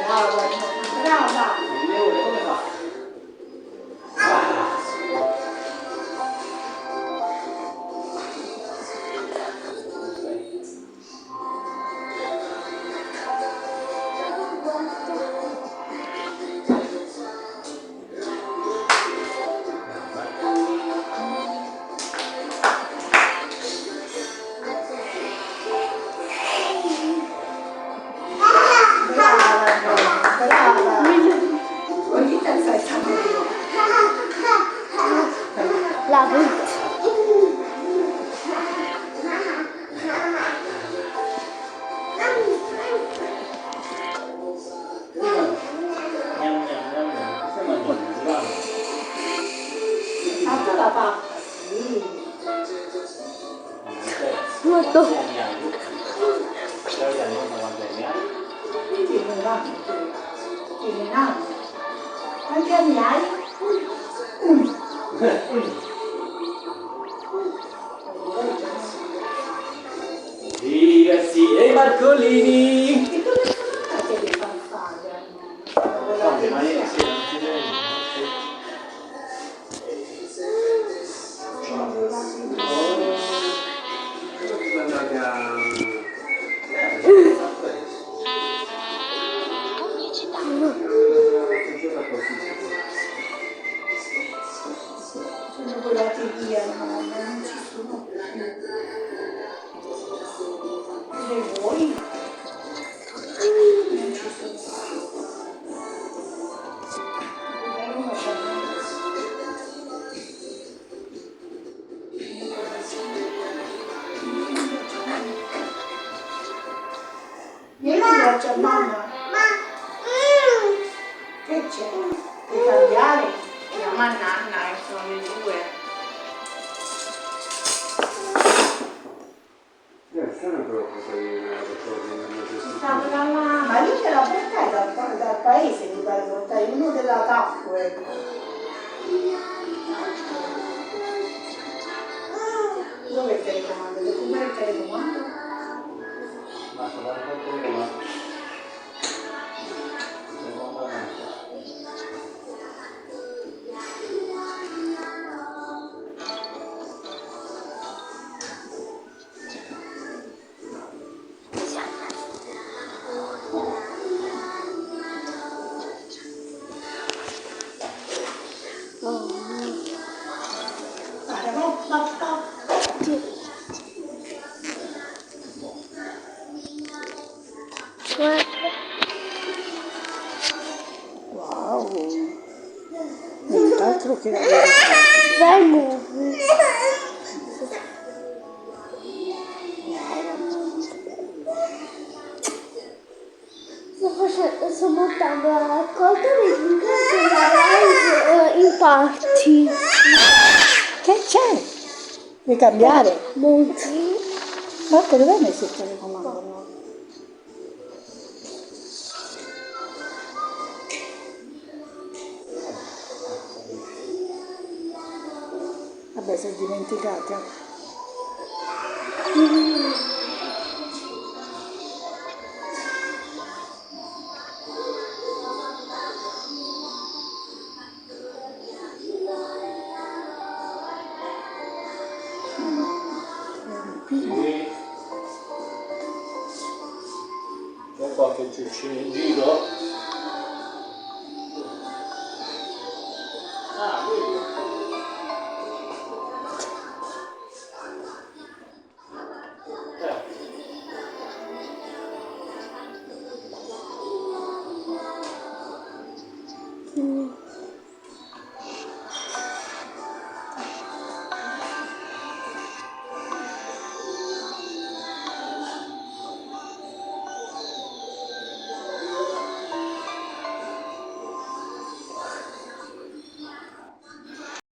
brava, brava. Il leone come fa? Quanti anni hai? Ragazzi, e Marcolini! Che cosa fate di farfalle? Vabbè, ma ieri sera non si deve sono volati via, non ci sono più. Le vuoi? Non ci sono Vieni a mamma. Che c'è? Devi cambiare? Chiama Nanna e sono le due. Sono proprio Stavo dalla mamma, io te la portai dal paese, mi pare portai uno della TAF, ecco. Dove è il telecomando? Devo comprare il telecomando? Ma sono un po' telecomando. Wow, nient'altro che Dai, muovi. Sto montando la raccolta dei video della live in parti. Che c'è? Devi cambiare? Molti. Marco, dove hai messo il telecomando? No? Vabbè, si è dimenticata. Sì. C'è qualche cecchino in giro?